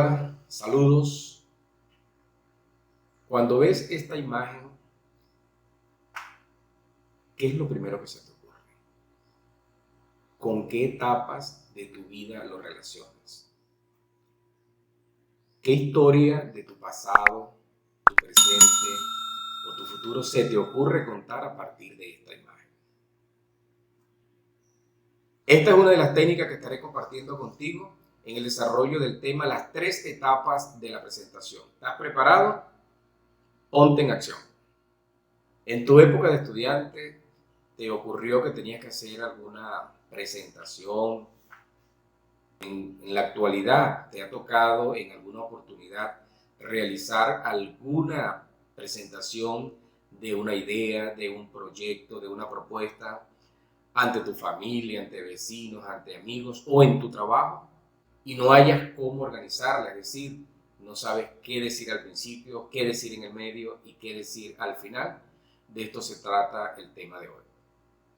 Hola, saludos. Cuando ves esta imagen, ¿qué es lo primero que se te ocurre? ¿Con qué etapas de tu vida lo relacionas? ¿Qué historia de tu pasado, tu presente o tu futuro se te ocurre contar a partir de esta imagen? Esta es una de las técnicas que estaré compartiendo contigo en el desarrollo del tema las 3 etapas de la presentación. ¿Estás preparado? Ponte en acción. En tu época de estudiante, ¿te ocurrió que tenías que hacer alguna presentación? En la actualidad, ¿te ha tocado en alguna oportunidad realizar alguna presentación de una idea, de un proyecto, de una propuesta ante tu familia, ante vecinos, ante amigos o en tu trabajo y no hayas cómo organizarla? Es decir, no sabes qué decir al principio, qué decir en el medio y qué decir al final. De esto se trata el tema de hoy.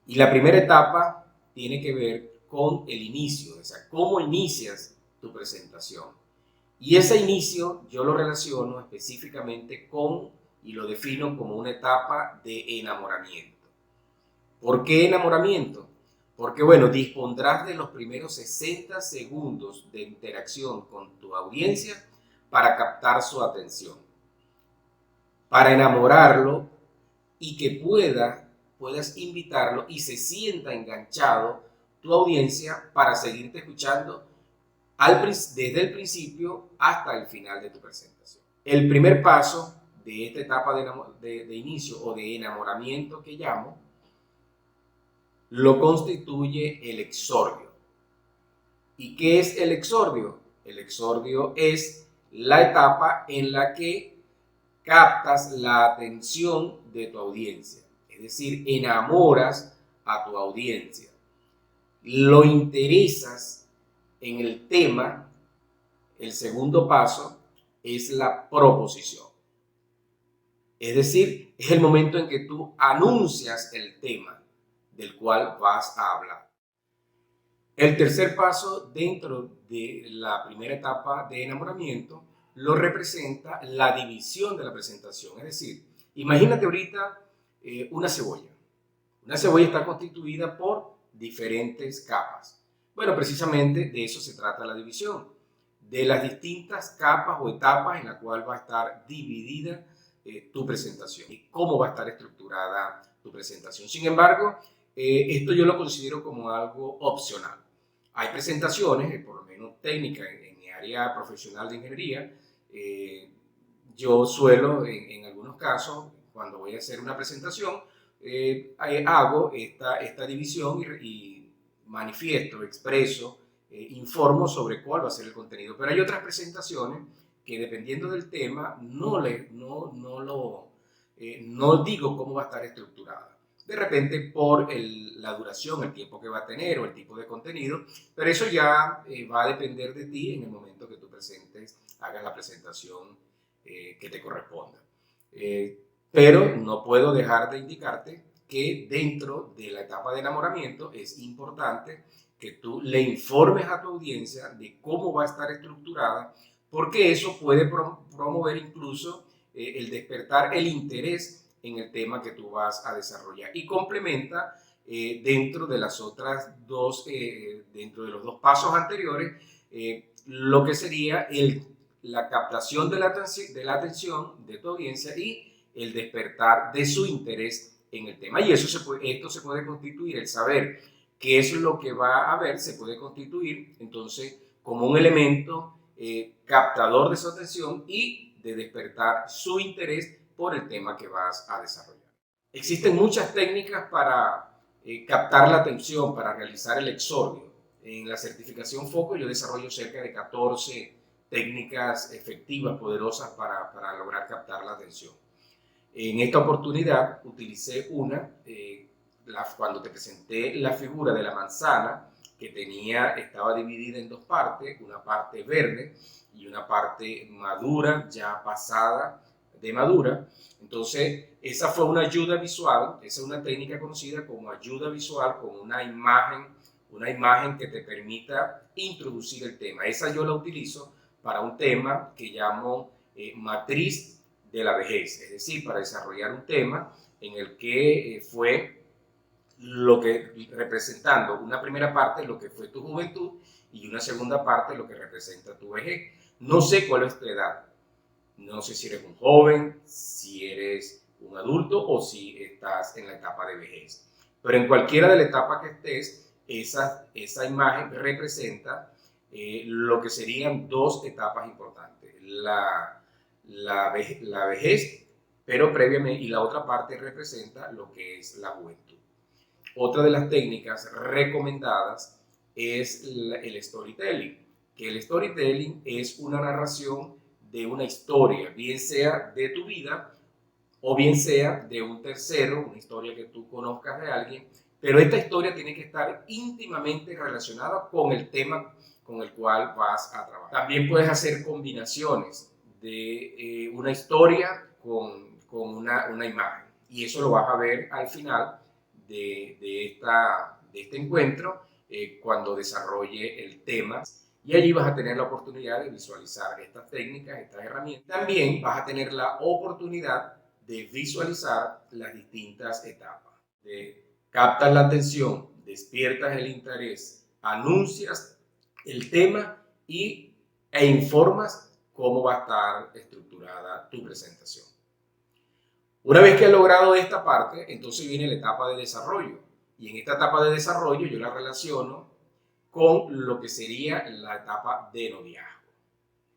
Y la primera etapa tiene que ver con el inicio, o sea, cómo inicias tu presentación. Y ese inicio yo lo relaciono específicamente con y lo defino como una etapa de enamoramiento. ¿Por qué enamoramiento? Porque, bueno, dispondrás de los primeros 60 segundos de interacción con tu audiencia para captar su atención, para enamorarlo y que puedas invitarlo y se sienta enganchado tu audiencia para seguirte escuchando desde el principio hasta el final de tu presentación. El primer paso de esta etapa de inicio o de enamoramiento que llamo, lo constituye el exordio. ¿Y qué es el exordio? El exordio es la etapa en la que captas la atención de tu audiencia, es decir, enamoras a tu audiencia, lo interesas en el tema. El segundo paso es la proposición, es decir, es el momento en que tú anuncias el tema del cual vas a hablar. El tercer paso dentro de la primera etapa de enamoramiento lo representa la división de la presentación. Es decir, imagínate ahorita una cebolla. Una cebolla está constituida por diferentes capas. Bueno, precisamente de eso se trata la división, de las distintas capas o etapas en la cual va a estar dividida tu presentación y cómo va a estar estructurada tu presentación. Sin embargo, esto yo lo considero como algo opcional. Hay presentaciones, por lo menos técnicas, en mi área profesional de ingeniería. Yo suelo, en algunos casos, cuando voy a hacer una presentación, hago esta división y manifiesto, expreso, informo sobre cuál va a ser el contenido. Pero hay otras presentaciones que, dependiendo del tema, no digo cómo va a estar estructurada. De repente por la duración, el tiempo que va a tener o el tipo de contenido, pero eso ya va a depender de ti en el momento que tú hagas la presentación que te corresponda. Pero no puedo dejar de indicarte que dentro de la etapa de enamoramiento es importante que tú le informes a tu audiencia de cómo va a estar estructurada, porque eso puede promover incluso el despertar el interés en el tema que tú vas a desarrollar y complementa dentro de las otras dos, dentro de los dos pasos anteriores, lo que sería la captación de la atención de tu audiencia y el despertar de su interés en el tema. Y esto se puede constituir, el saber qué es lo que va a haber, se puede constituir entonces como un elemento captador de su atención y de despertar su interés por el tema que vas a desarrollar. Existen muchas técnicas para captar la atención, para realizar el exordio. En la certificación FOCO yo desarrollo cerca de 14 técnicas efectivas, poderosas para lograr captar la atención. En esta oportunidad utilicé cuando te presenté la figura de la manzana, que estaba dividida en dos partes, una parte verde y una parte madura, ya pasada de madura. Entonces, esa fue una ayuda visual, esa es una técnica conocida como ayuda visual con una imagen que te permita introducir el tema. Esa yo la utilizo para un tema que llamo matriz de la vejez, es decir, para desarrollar un tema en el que fue lo que representando una primera parte lo que fue tu juventud y una segunda parte lo que representa tu vejez. No sé cuál es tu edad, no sé si eres un joven, si eres un adulto o si estás en la etapa de vejez, pero en cualquiera de la etapa que estés, esa imagen representa lo que serían dos etapas importantes, la vejez, pero previamente, y la otra parte representa lo que es la juventud. Otra de las técnicas recomendadas es el storytelling, que el storytelling es una narración de una historia, bien sea de tu vida o bien sea de un tercero, una historia que tú conozcas de alguien, pero esta historia tiene que estar íntimamente relacionada con el tema con el cual vas a trabajar. También puedes hacer combinaciones de una historia con una imagen, y eso lo vas a ver al final de este encuentro cuando desarrolle el tema, y allí vas a tener la oportunidad de visualizar estas técnicas, estas herramientas. También vas a tener la oportunidad de visualizar las distintas etapas. Captas la atención, despiertas el interés, anuncias el tema e informas cómo va a estar estructurada tu presentación. Una vez que has logrado esta parte, entonces viene la etapa de desarrollo. Y en esta etapa de desarrollo yo la relaciono con lo que sería la etapa de noviazgo.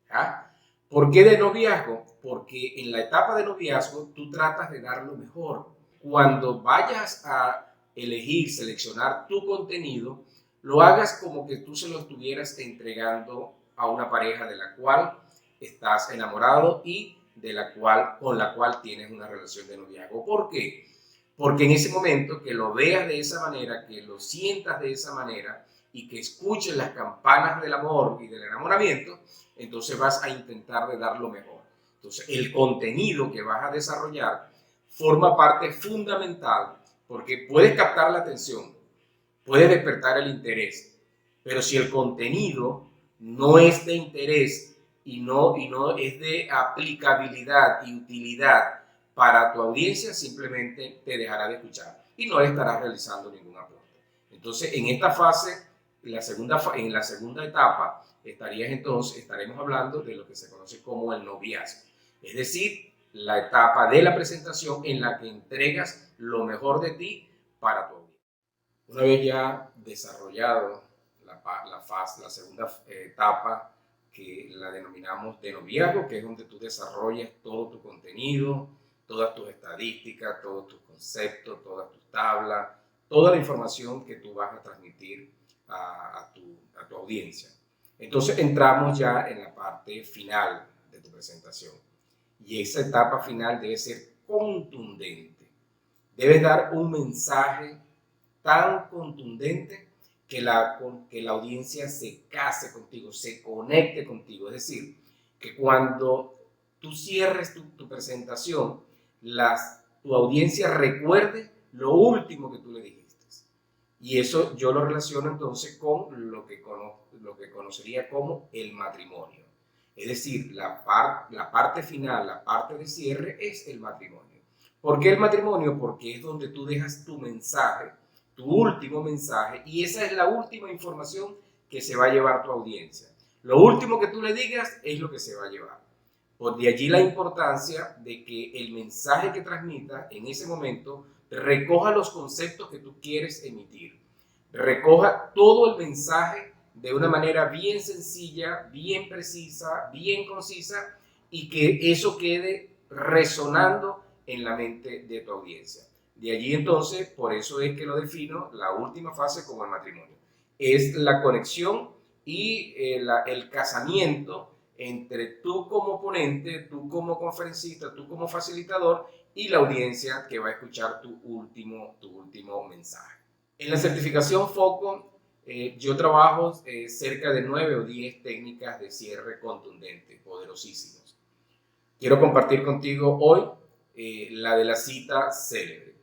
¿Ya? ¿Por qué de noviazgo? Porque en la etapa de noviazgo tú tratas de dar lo mejor. Cuando vayas a elegir, seleccionar tu contenido, lo hagas como que tú se lo estuvieras entregando a una pareja de la cual estás enamorado y con la cual tienes una relación de noviazgo. ¿Por qué? Porque en ese momento que lo veas de esa manera, que lo sientas de esa manera y que escuches las campanas del amor y del enamoramiento, entonces vas a intentar de dar lo mejor. Entonces el contenido que vas a desarrollar forma parte fundamental porque puedes captar la atención, puedes despertar el interés, pero si el contenido no es de interés y no es de aplicabilidad y utilidad para tu audiencia, simplemente te dejará de escuchar y no le estarás realizando ningún aporte. Entonces, en esta fase, en la segunda etapa, estaremos hablando de lo que se conoce como el noviazgo, es decir, la etapa de la presentación en la que entregas lo mejor de ti para tu audiencia. Una vez ya desarrollado la segunda etapa, que la denominamos de noviazgo, que es donde tú desarrollas todo tu contenido, todas tus estadísticas, todos tus conceptos, todas tus tablas, toda la información que tú vas a transmitir a tu audiencia. Entonces entramos ya en la parte final de tu presentación. Y esa etapa final debe ser contundente. Debes dar un mensaje tan contundente que la audiencia se case contigo, se conecte contigo. Es decir, que cuando tú cierres tu presentación, tu audiencia recuerde lo último que tú le dijiste. Y eso yo lo relaciono entonces con lo que conocería como el matrimonio. Es decir, la parte final, la parte de cierre es el matrimonio. ¿Por qué el matrimonio? Porque es donde tú dejas tu mensaje, tu último mensaje, y esa es la última información que se va a llevar tu audiencia. Lo último que tú le digas es lo que se va a llevar. Por de allí la importancia de que el mensaje que transmitas en ese momento recoja los conceptos que tú quieres emitir. Recoja todo el mensaje de una manera bien sencilla, bien precisa, bien concisa, y que eso quede resonando en la mente de tu audiencia. De allí entonces, por eso es que lo defino la última fase como el matrimonio. Es la conexión y el casamiento entre tú como ponente, tú como conferencista, tú como facilitador y la audiencia que va a escuchar tu último mensaje. En la certificación FOCO, yo trabajo cerca de 9 o 10 técnicas de cierre contundente, poderosísimas. Quiero compartir contigo hoy la de la cita célebre.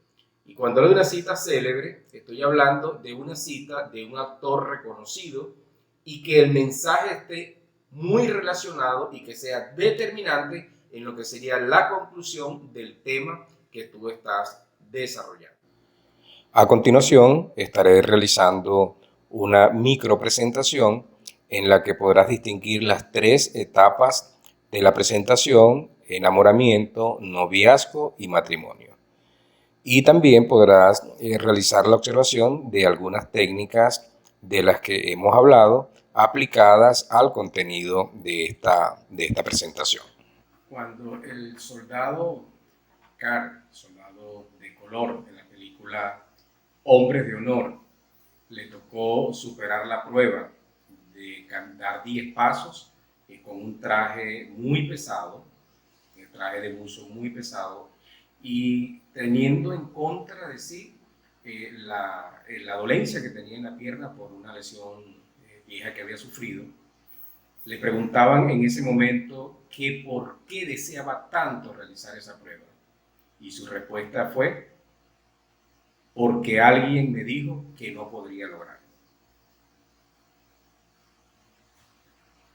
Y cuando hablo de una cita célebre, estoy hablando de una cita de un actor reconocido y que el mensaje esté muy relacionado y que sea determinante en lo que sería la conclusión del tema que tú estás desarrollando. A continuación, estaré realizando una micro presentación en la que podrás distinguir las tres etapas de la presentación: enamoramiento, noviazgo y matrimonio. Y también podrás realizar la observación de algunas técnicas de las que hemos hablado aplicadas al contenido de esta presentación. Cuando el soldado Carl, soldado de color en la película Hombres de Honor, le tocó superar la prueba de dar 10 pasos con un traje muy pesado, un traje de buzo muy pesado, y teniendo en contra de sí la dolencia que tenía en la pierna por una lesión vieja que había sufrido. Le preguntaban en ese momento que por qué deseaba tanto realizar esa prueba. Y su respuesta fue: porque alguien me dijo que no podría lograrlo.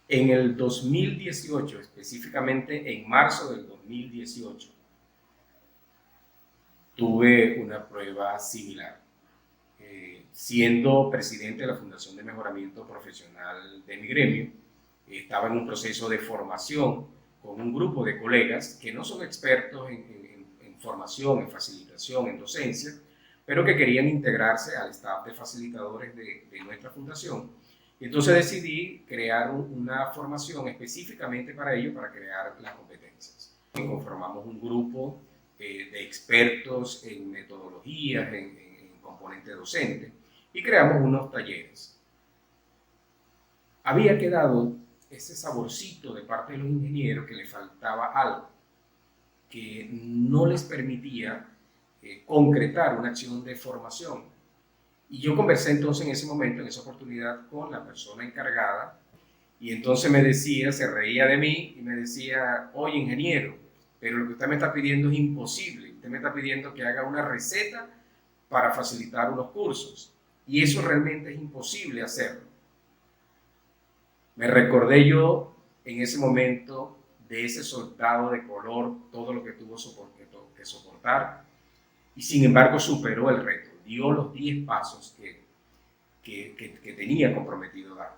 En el 2018, específicamente en marzo del 2018, tuve una prueba similar. Siendo presidente de la Fundación de Mejoramiento Profesional de mi gremio, estaba en un proceso de formación con un grupo de colegas que no son expertos en formación, en facilitación, en docencia, pero que querían integrarse al staff de facilitadores de nuestra fundación. Entonces decidí crear una formación específicamente para ello, para crear las competencias. Y conformamos un grupo de expertos en metodologías, en componente docente, y creamos unos talleres. Había quedado ese saborcito de parte de los ingenieros que les faltaba algo, que no les permitía concretar una acción de formación. Y yo conversé entonces en ese momento, en esa oportunidad, con la persona encargada, y entonces me decía, se reía de mí y me decía: oye, ingeniero, pero lo que usted me está pidiendo es imposible. Usted me está pidiendo que haga una receta para facilitar unos cursos, y eso realmente es imposible hacerlo. Me recordé yo en ese momento de ese soldado de color, todo lo que tuvo que soportar, y sin embargo superó el reto, dio los 10 pasos que tenía comprometido dar.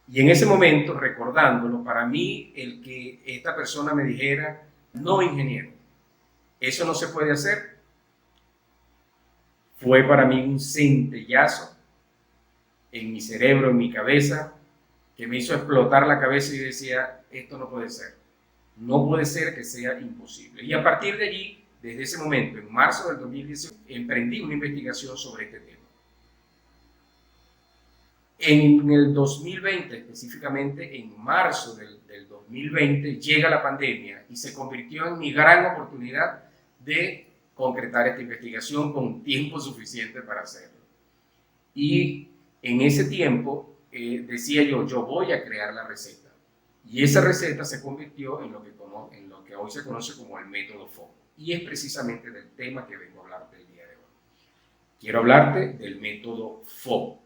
Y en ese momento, recordándolo, para mí el que esta persona me dijera: no, ingeniero, eso no se puede hacer, fue para mí un centellazo en mi cerebro, en mi cabeza, que me hizo explotar la cabeza y decía: esto no puede ser. No puede ser que sea imposible. Y a partir de allí, desde ese momento, en marzo del 2018, emprendí una investigación sobre este tema. En el 2020, específicamente en marzo del 2020, llega la pandemia y se convirtió en mi gran oportunidad de concretar esta investigación con tiempo suficiente para hacerlo. Y en ese tiempo decía yo voy a crear la receta. Y esa receta se convirtió en lo que hoy se conoce como el método FOCO. Y es precisamente del tema que vengo a hablarte el día de hoy. Quiero hablarte del método FOCO.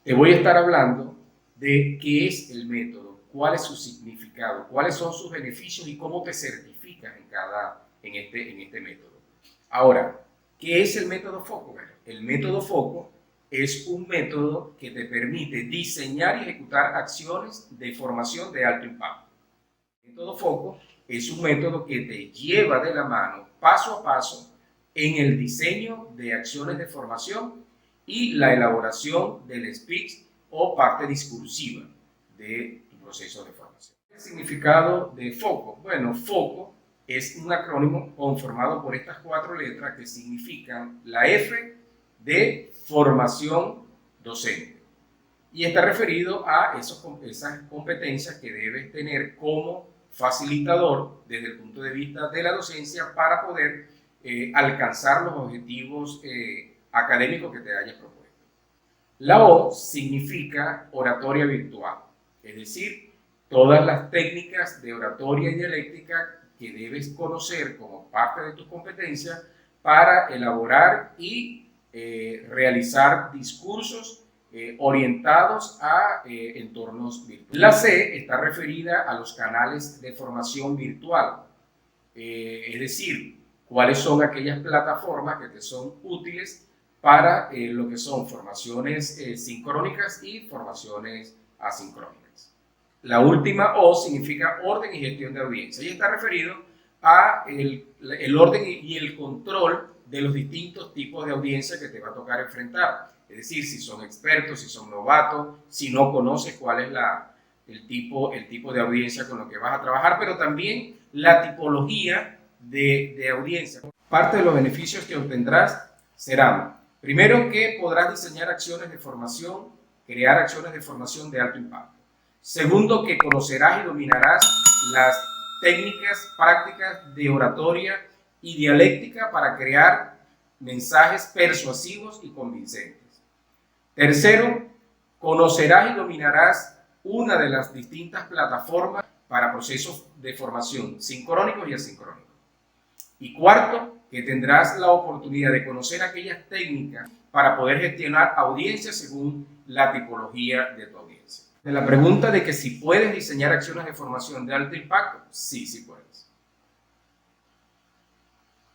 Te voy a estar hablando de qué es el método, cuál es su significado, cuáles son sus beneficios y cómo te certificas en este método. Ahora, ¿qué es el método FOCO? Bueno, el método FOCO es un método que te permite diseñar y ejecutar acciones de formación de alto impacto. El método FOCO es un método que te lleva de la mano, paso a paso, en el diseño de acciones de formación y la elaboración del speech o parte discursiva de tu proceso de formación. ¿El significado de FOCO? Bueno, FOCO es un acrónimo conformado por estas 4 letras que significan la F de formación docente. Y está referido a esas competencias que debes tener como facilitador desde el punto de vista de la docencia para poder alcanzar los objetivos académicos que te hayas propuesto. La O significa oratoria virtual, es decir, todas las técnicas de oratoria y dialéctica que debes conocer como parte de tus competencias para elaborar y realizar discursos orientados a entornos virtuales. La C está referida a los canales de formación virtual, es decir, cuáles son aquellas plataformas que te son útiles para lo que son formaciones sincrónicas y formaciones asincrónicas. La última O significa orden y gestión de audiencia y está referido a el orden y el control de los distintos tipos de audiencia que te va a tocar enfrentar. Es decir, si son expertos, si son novatos, si no conoces cuál es el tipo de audiencia con lo que vas a trabajar, pero también la tipología de audiencia. Parte de los beneficios que obtendrás serán, primero, que podrás diseñar acciones de formación, crear acciones de formación de alto impacto. Segundo, que conocerás y dominarás las técnicas prácticas de oratoria y dialéctica para crear mensajes persuasivos y convincentes. Tercero, conocerás y dominarás una de las distintas plataformas para procesos de formación sincrónicos y asincrónicos. Y cuarto, que tendrás la oportunidad de conocer aquellas técnicas para poder gestionar audiencias según la tipología de tu audiencia. De la pregunta de que si puedes diseñar acciones de formación de alto impacto, sí, sí puedes.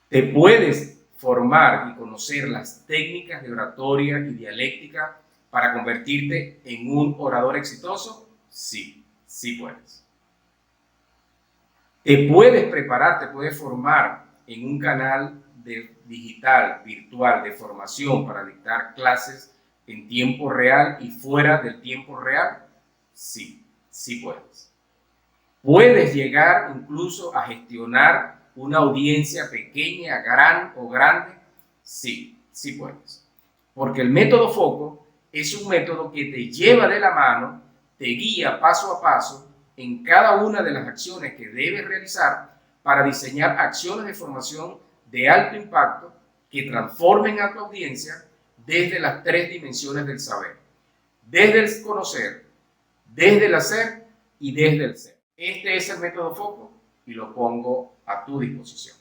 Te puedes formar y conocer las técnicas de oratoria y dialéctica para convertirte en un orador exitoso, sí, sí puedes. Te puedes preparar, te puedes formar en un canal digital, virtual, de formación para dictar clases en tiempo real y fuera del tiempo real, sí, sí puedes. Puedes llegar incluso a gestionar una audiencia pequeña, gran o grande, sí, sí puedes. Porque el método FOCO es un método que te lleva de la mano, te guía paso a paso en cada una de las acciones que debes realizar para diseñar acciones de formación de alto impacto que transformen a tu audiencia desde las tres dimensiones del saber, desde el conocer, desde el hacer y desde el ser. Este es el método FOCO y lo pongo a tu disposición.